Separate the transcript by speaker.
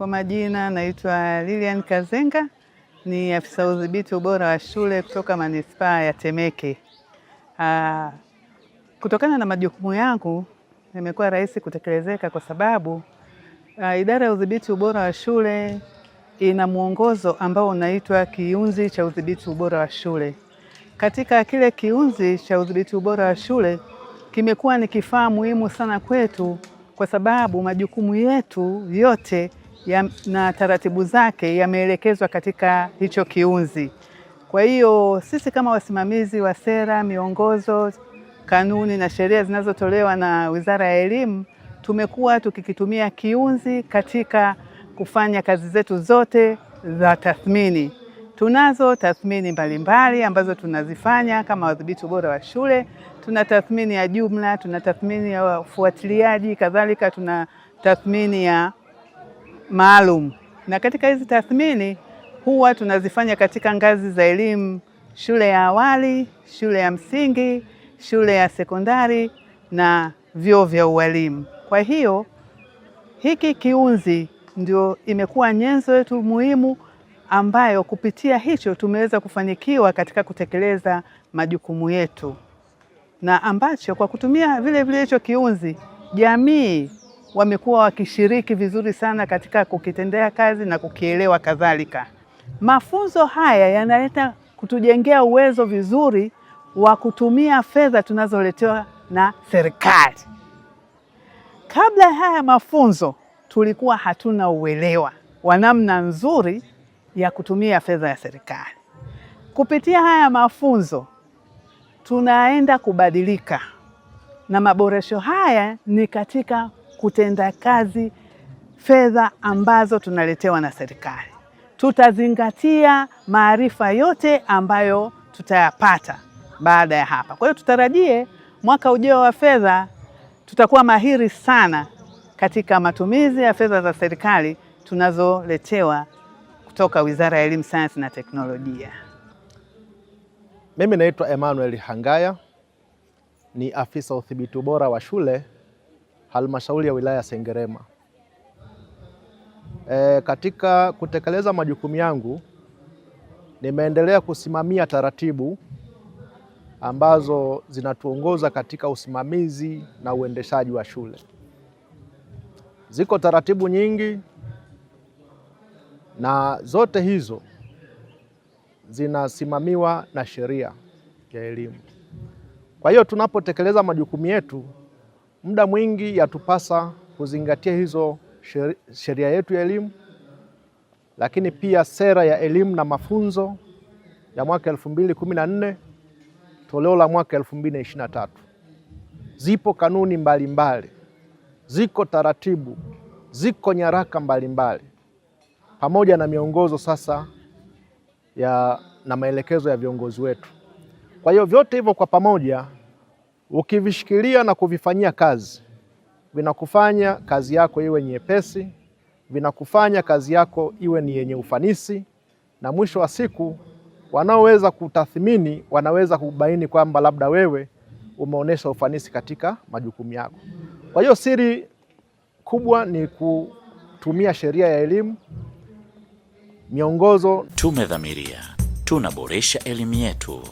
Speaker 1: Kwa majina naitwa Lilian Kazenga, ni afisa udhibiti ubora wa shule kutoka manispaa ya Temeke. Kutokana na majukumu yangu imekuwa rahisi kutekelezeka kwa sababu idara ya udhibiti ubora wa shule ina mwongozo ambao unaitwa kiunzi cha udhibiti ubora wa shule. Katika kile kiunzi cha udhibiti ubora wa shule kimekuwa ni kifaa muhimu sana kwetu kwa sababu majukumu yetu yote na taratibu zake yameelekezwa katika hicho kiunzi. Kwa hiyo sisi kama wasimamizi wa sera, miongozo, kanuni na sheria zinazotolewa na Wizara ya Elimu tumekuwa tukikitumia kiunzi katika kufanya kazi zetu zote za tathmini. Tunazo tathmini mbalimbali ambazo tunazifanya kama wadhibiti ubora wa shule. Tuna tathmini ya jumla, tuna tathmini ya ufuatiliaji, kadhalika tuna tathmini ya maalum. Na katika hizi tathmini huwa tunazifanya katika ngazi za elimu, shule ya awali, shule ya msingi, shule ya sekondari na vyuo vya ualimu. Kwa hiyo hiki kiunzi ndio imekuwa nyenzo yetu muhimu ambayo kupitia hicho tumeweza kufanikiwa katika kutekeleza majukumu yetu, na ambacho kwa kutumia vile hicho kiunzi jamii wamekuwa wakishiriki vizuri sana katika kukitendea kazi na kukielewa kadhalika. Mafunzo haya yanaleta kutujengea uwezo vizuri wa kutumia fedha tunazoletewa na serikali. Kabla ya haya mafunzo tulikuwa hatuna uelewa wa namna nzuri ya kutumia fedha ya serikali. Kupitia haya mafunzo tunaenda kubadilika, na maboresho haya ni katika kutenda kazi fedha ambazo tunaletewa na serikali. Tutazingatia maarifa yote ambayo tutayapata baada ya hapa. Kwa hiyo tutarajie mwaka ujao wa fedha tutakuwa mahiri sana katika matumizi ya fedha za serikali tunazoletewa kutoka Wizara ya Elimu, Sayansi na Teknolojia.
Speaker 2: Mimi naitwa Emmanuel Hangaya, ni afisa udhibiti ubora wa shule halmashauri ya wilaya Sengerema. Katika kutekeleza majukumu yangu nimeendelea kusimamia taratibu ambazo zinatuongoza katika usimamizi na uendeshaji wa shule. Ziko taratibu nyingi na zote hizo zinasimamiwa na sheria ya elimu. Kwa hiyo tunapotekeleza majukumu yetu, muda mwingi yatupasa kuzingatia hizo sheria yetu ya elimu, lakini pia sera ya elimu na mafunzo ya mwaka 2014 toleo la mwaka 2023. Zipo kanuni mbalimbali, ziko taratibu, ziko nyaraka mbalimbali pamoja na miongozo sasa na maelekezo ya viongozi wetu. Kwa hiyo vyote hivyo kwa pamoja ukivishikilia na kuvifanyia kazi, vinakufanya kazi yako iwe nyepesi, vinakufanya kazi yako iwe ni yenye ufanisi, na mwisho wa siku wanaoweza kutathmini wanaweza kubaini kwamba labda wewe umeonyesha ufanisi katika majukumu yako. Kwa hiyo siri kubwa ni kutumia sheria ya elimu, miongozo.
Speaker 3: Tumedhamiria tunaboresha elimu yetu.